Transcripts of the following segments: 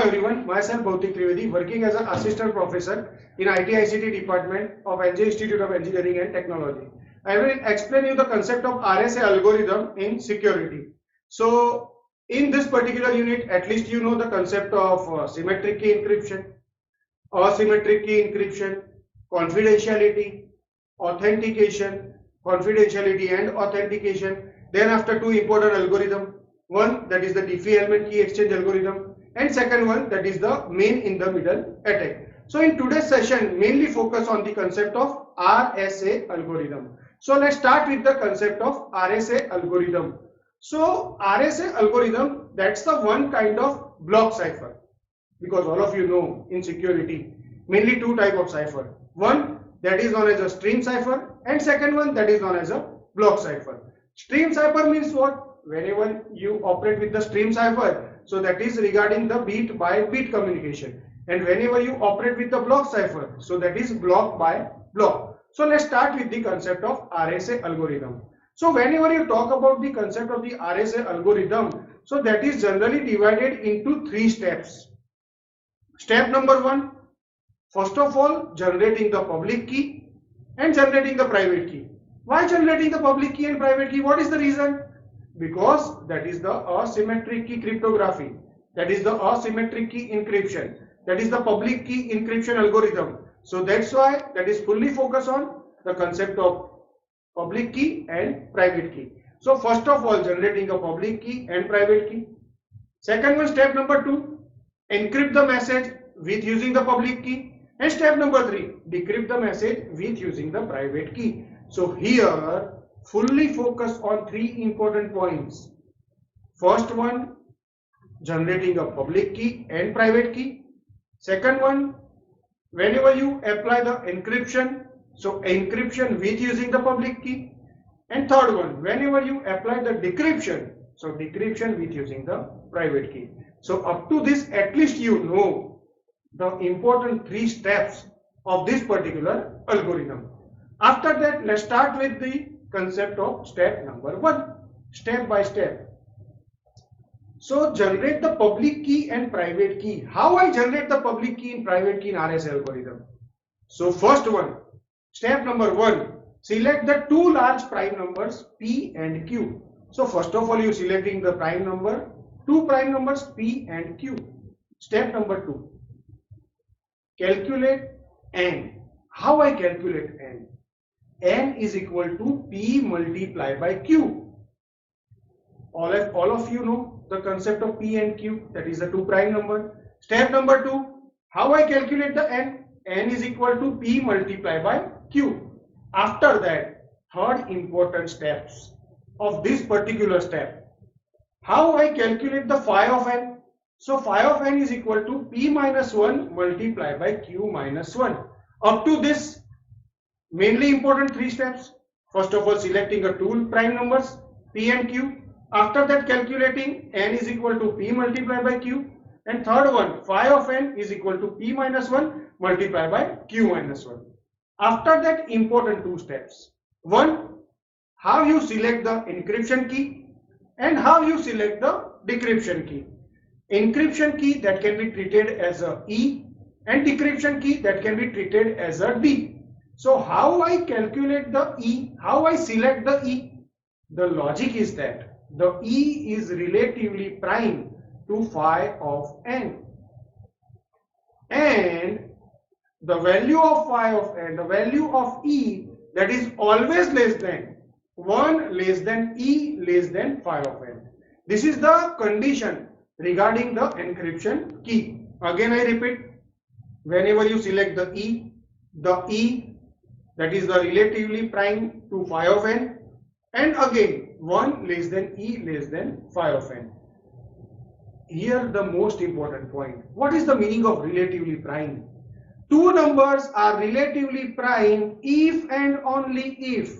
everyone, myself Bhautik Trivedi, working as an assistant professor in IT/ICT department of NJ Institute of Engineering and Technology. I will explain you the concept of RSA algorithm in security. So in this particular unit, at least you know the concept of symmetric key encryption, asymmetric key encryption, confidentiality, authentication, confidentiality and authentication. Then after two important algorithms. One that is the Diffie-Hellman key exchange algorithm, and second one that is the man in the middle attack. So in today's session mainly focus on the concept of RSA algorithm. So let's start with the concept of RSA algorithm. So RSA algorithm, that's the one kind of block cipher, because all of you know in security mainly two type of cipher. One that is known as a stream cipher, and second one that is known as a block cipher. Stream cipher means what? Whenever you operate with the stream cipher, so that is regarding the bit by bit communication, and whenever you operate with the block cipher, so that is block by block. So let's start with the concept of RSA algorithm. So whenever you talk about the concept of the RSA algorithm, so that is generally divided into three steps. Step number one, first of all, generating the public key and generating the private key. Why generating the public key and private key? What is the reason? Because that is the asymmetric key cryptography, that is the asymmetric key encryption, that is the public key encryption algorithm. So that's why that is fully focused on the concept of public key and private key. So first of all, generating a public key and private key. Second one, step number two, encrypt the message with using the public key, and step number three, decrypt the message with using the private key. So here fully focus on three important points. First one, generating a public key and private key. Second one, whenever you apply the encryption, so encryption with using the public key. And third one, whenever you apply the decryption, so decryption with using the private key. So up to this, at least you know the important three steps of this particular algorithm. After that, let's start with the concept of step number one, step by step. So generate the public key and private key. How I generate the public key and private key in RSA algorithm? So first one, step number one, select the two large prime numbers P and Q. So first of all, you selecting the prime number, two prime numbers P and Q. Step number two, calculate N. How I calculate N? N is equal to P multiplied by Q. All of you know the concept of P and Q, that is the two prime number. Step number two, how I calculate the N? N is equal to P multiplied by Q. After that, third important steps of this particular step, how I calculate the phi of N? So phi of N is equal to P minus 1 multiplied by Q minus 1. Up to this, mainly important three steps. First of all, selecting a two prime numbers P and Q. After that, calculating N is equal to P multiplied by Q. And third one, phi of N is equal to P minus 1 multiplied by Q minus 1. After that, important two steps. One, how you select the encryption key and how you select the decryption key. Encryption key that can be treated as a E, and decryption key that can be treated as a D. So how I calculate the E, how I select the E? The logic is that the E is relatively prime to phi of N, and the value of phi of N, the value of E, that is always less than 1 less than E less than phi of N. This is the condition regarding the encryption key. Again I repeat, whenever you select the E that is the relatively prime to phi of N, and again 1 less than E less than phi of N. Here the most important point, what is the meaning of relatively prime? Two numbers are relatively prime if and only if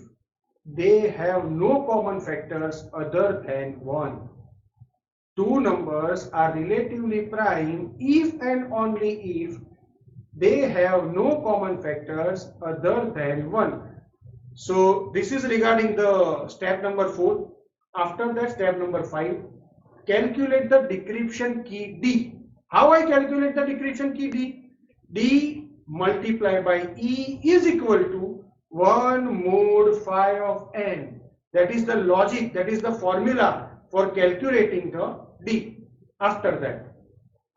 they have no common factors other than 1. Two numbers are relatively prime if and only if they have no common factors other than 1. So this is regarding the step number 4. After that, step number 5, calculate the decryption key D. How I calculate the decryption key D? D multiplied by E is equal to 1 mod phi of n. That is the logic, that is the formula for calculating the D. After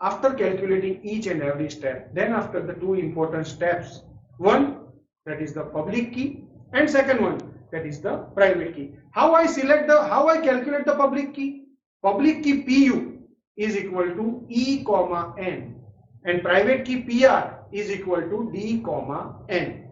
calculating each and every step, then after the two important steps, one that is the public key and second one that is the private key. How I calculate the public key? Public key PU is equal to E comma N and private key PR is equal to D comma N.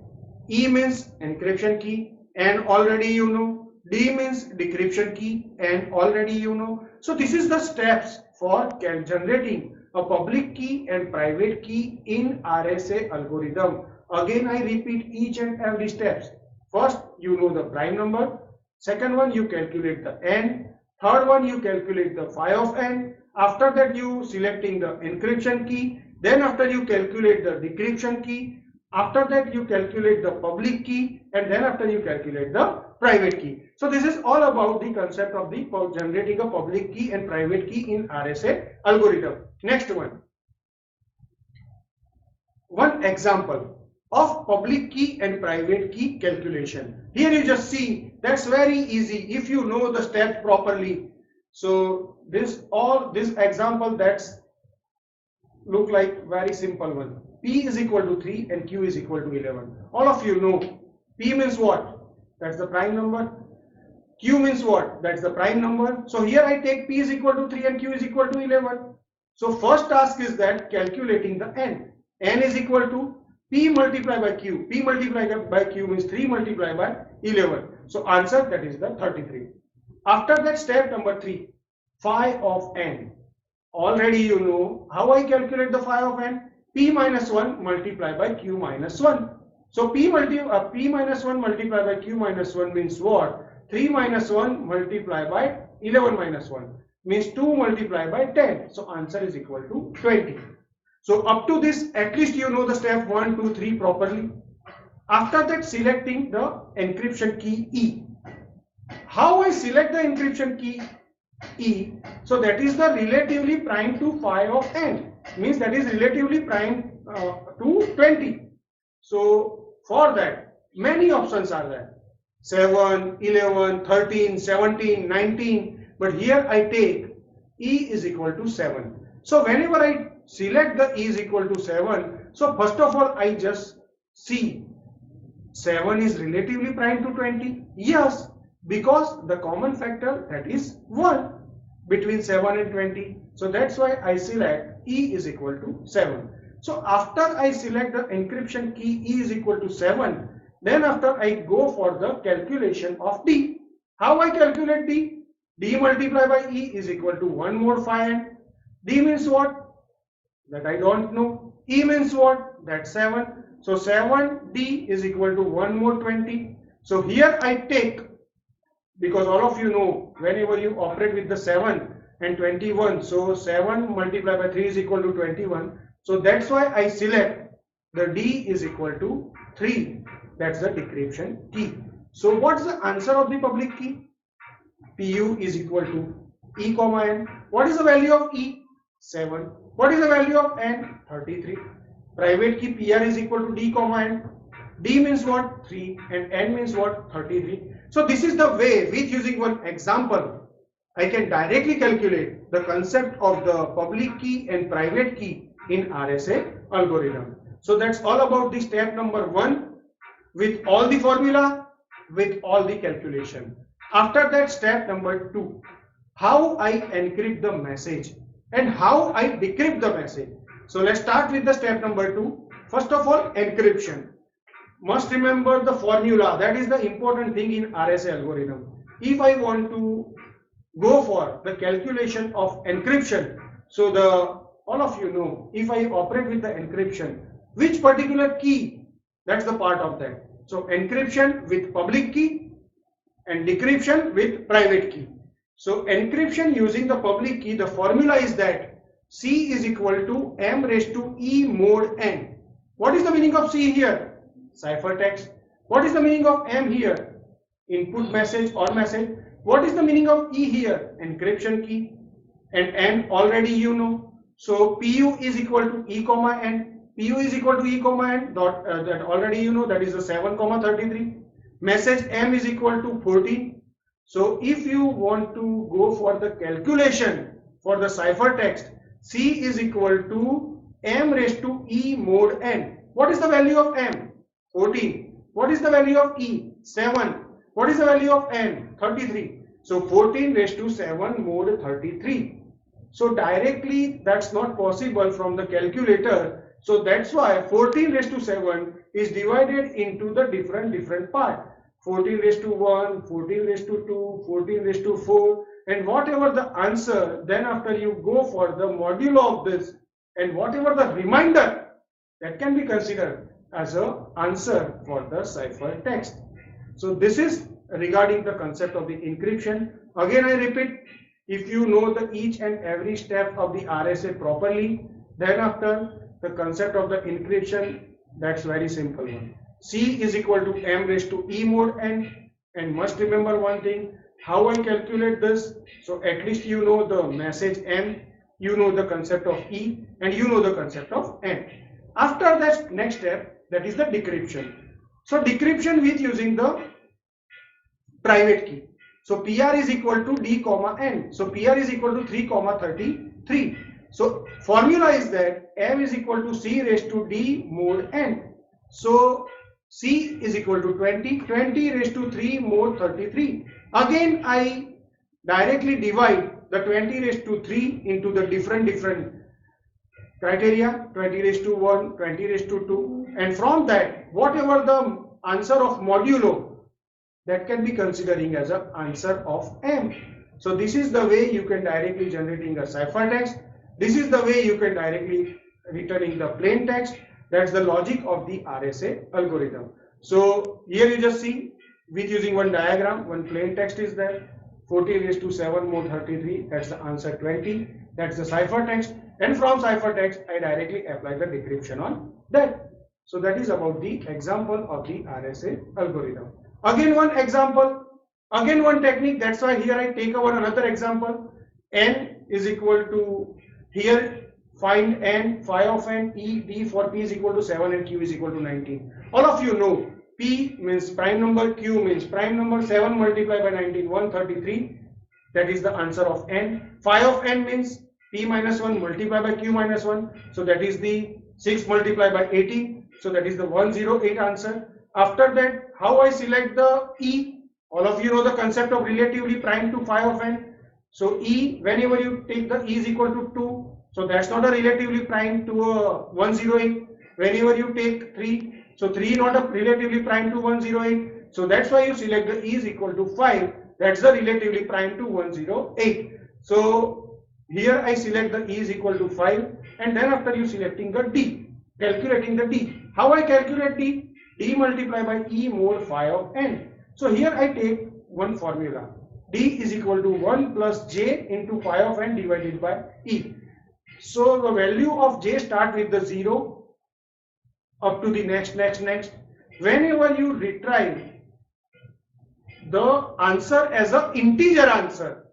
E means encryption key and already you know. D means decryption key and already you know. So this is the steps for generating a public key and private key in RSA algorithm. Again I repeat each and every steps. First you know the prime number, second one you calculate the n, third one you calculate the phi of n, after that you selecting the encryption key, then after you calculate the decryption key, after that you calculate the public key, and then after you calculate the private key. So this is all about the concept of the generating a public key and private key in RSA algorithm. Next one example of public key and private key calculation. Here you just see that's very easy if you know the steps properly. So this example that's look like very simple one. P is equal to 3 and Q is equal to 11. All of you know P means what? That's the prime number. Q means what? That's the prime number. So here I take P is equal to 3 and Q is equal to 11. So first task is that calculating the n. N is equal to P multiplied by Q. P multiplied by Q means 3 multiplied by 11. So answer that is the 33. After that step number 3, phi of n. Already you know how I calculate the phi of n. P minus 1 multiplied by Q minus 1. So P minus 1 multiplied by Q minus 1 means what? 3 minus 1 multiplied by 11 minus 1 means 2 multiplied by 10. So answer is equal to 20. So up to this at least you know the step 1, 2, 3 properly. After that selecting the encryption key E. How I select the encryption key E? So that is the relatively prime to phi of n, means that is relatively prime to 20. So for that many options are there, 7, 11, 13, 17, 19, but here I take E is equal to 7. So whenever I select the E is equal to 7, so first of all I just see 7 is relatively prime to 20. Yes, because the common factor that is 1 between 7 and 20. So that's why I select E is equal to 7. So after I select the encryption key E is equal to 7, then after I go for the calculation of D. How I calculate D? D multiplied by E is equal to 1 mod phi n. D means what? That I don't know. E means what? That's 7. So 7D is equal to 1 mod 20. So here I take, because all of you know whenever you operate with the 7 and 21, so 7 multiplied by 3 is equal to 21. So that's why I select the D is equal to 3. That's the decryption key. So what's the answer of the public key? PU is equal to E comma N. What is the value of E? 7. What is the value of N? 33. Private key PR is equal to D comma N. D means what? 3 and N means what? 33. So this is the way with using one example I can directly calculate the concept of the public key and private key in RSA algorithm. So that's all about the step number 1 with all the formula, with all the calculation. After that step number 2, how I encrypt the message and how I decrypt the message. So let's start with the step number 2. First of all, encryption. Must remember the formula. That is the important thing in RSA algorithm. If I want to go for the calculation of encryption, so all of you know, if I operate with the encryption, which particular key, that's the part of that. So encryption with public key and decryption with private key. So encryption using the public key, the formula is that C is equal to M raised to E mod N. What is the meaning of C here? Ciphertext. What is the meaning of M here? Input message or message. What is the meaning of E here? Encryption key. And N already you know. So PU is equal to E comma N. PU is equal to E comma N dot that already you know, that is the 7 comma 33. Message M is equal to 14. So if you want to go for the calculation for the ciphertext, C is equal to M raised to E mod N. What is the value of M? 14. What is the value of E? 7. What is the value of N? 33. So 14 raised to 7 mod 33. So directly that's not possible from the calculator. So that's why 14 raised to 7 is divided into the different part. 14 raised to 1, 14 raised to 2, 14 raised to 4, and whatever the answer, then after you go for the modulo of this and whatever the remainder, that can be considered as a answer for the ciphertext. So this is regarding the concept of the encryption. Again I repeat, if you know the each and every step of the RSA properly, then after the concept of the encryption, that's very simple one. C is equal to M raised to E mod N, and must remember one thing, how I calculate this. So at least you know the message M, you know the concept of E, and you know the concept of N. After that next step, that is the decryption. So decryption with using the private key. So PR is equal to D comma N. So PR is equal to 3 comma 33. So formula is that M is equal to C raised to D mod N. So C is equal to 20, 20 raised to 3 mod 33. Again I directly divide the 20 raised to 3 into the different criteria, 20 raised to 1, 20 raised to 2, and from that whatever the answer of modulo, that can be considering as an answer of M. So this is the way you can directly generating a ciphertext. This is the way you can directly returning the plain text. That's the logic of the RSA algorithm. So here you just see with using one diagram, one plain text is there. 14 raised to 7 mod 33, that's the answer 20. That's the ciphertext. And from ciphertext, I directly apply the decryption on that. So that is about the example of the RSA algorithm. Again one example, again one technique. That's why here I take over another example. N is equal to, here find N, phi of N, E, D for P is equal to 7 and Q is equal to 19. All of you know P means prime number, Q means prime number, 7 multiplied by 19, 133. That is the answer of N. Phi of N means P minus 1 multiplied by Q minus 1. So that is the 6 multiplied by 80. So that is the 108 answer. After that, how I select the E? All of you know the concept of relatively prime to phi of N. So E, whenever you take the E is equal to 2, so that's not a relatively prime to 108. Whenever you take 3, so 3 not a relatively prime to 108. So that's why you select the E is equal to 5. That's the relatively prime to 108. So here I select the E is equal to 5, and then after you selecting the D, calculating the D. How I calculate D? D multiplied by E mod phi of N. So here I take one formula. D is equal to 1 plus J into phi of N divided by E. So the value of J start with the 0 up to the next. Whenever you retrieve the answer as an integer answer,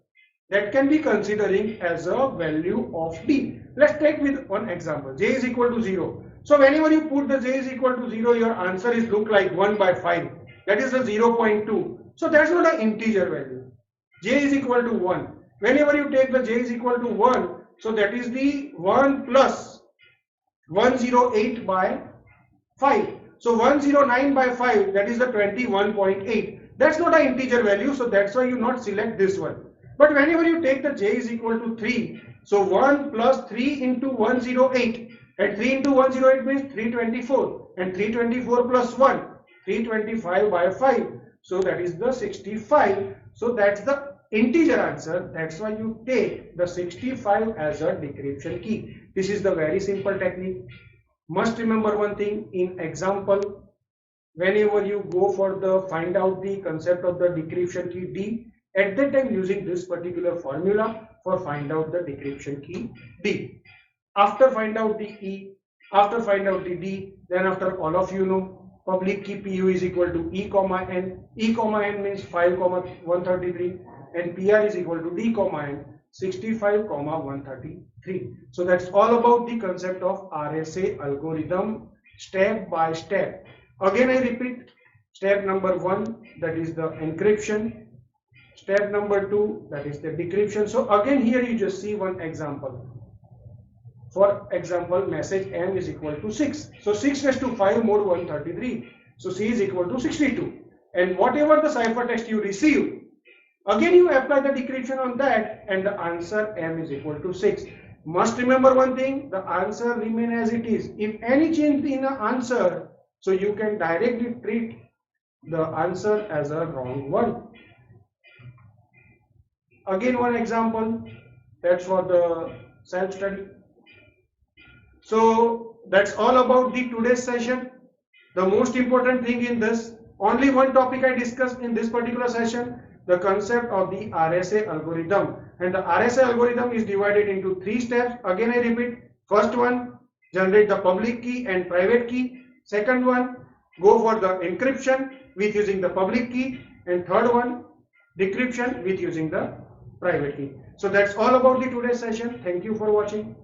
that can be considering as a value of D. Let's take with one example. J is equal to 0. So whenever you put the J is equal to 0, your answer is look like 1 by 5. That is a 0.2. So that's not an integer value. J is equal to 1. Whenever you take the J is equal to 1, so that is the 1 plus 108 by 5. So 109 by 5, that is the 21.8. That's not an integer value, so that's why you not select this one. But whenever you take the J is equal to 3, so 1 plus 3 into 108. And 3 into 108 means 324, and 324 plus 1, 325 by 5. So that is the 65. So that's the integer answer. That's why you take the 65 as a decryption key. This is the very simple technique. Must remember one thing in example, whenever you go for the find out the concept of the decryption key D, at that time using this particular formula for find out the decryption key D. After find out the E, after find out the D, then after all of you know public key PU is equal to E comma N. E comma N means 5 comma 133, and PR is equal to D comma N. 65,133. So that's all about the concept of RSA algorithm step by step. Again I repeat, step number 1, that is the encryption. Step number 2, that is the decryption. So again here you just see one example. For example, message M is equal to 6. So 6 raised to 5 mod 133. So C is equal to 62. And whatever the ciphertext you receive, again you apply the decryption on that and the answer M is equal to 6. Must remember one thing, the answer remain as it is. If any change in the answer, so you can directly treat the answer as a wrong one. Again one example, that's for the self-study. So that's all about the today's session. The most important thing in this, only one topic I discussed in this particular session, the concept of the RSA algorithm. And the RSA algorithm is divided into 3 steps. Again I repeat, first one, generate the public key and private key. Second one, go for the encryption with using the public key. And third one, decryption with using the private key. So that's all about the today's session. Thank you for watching.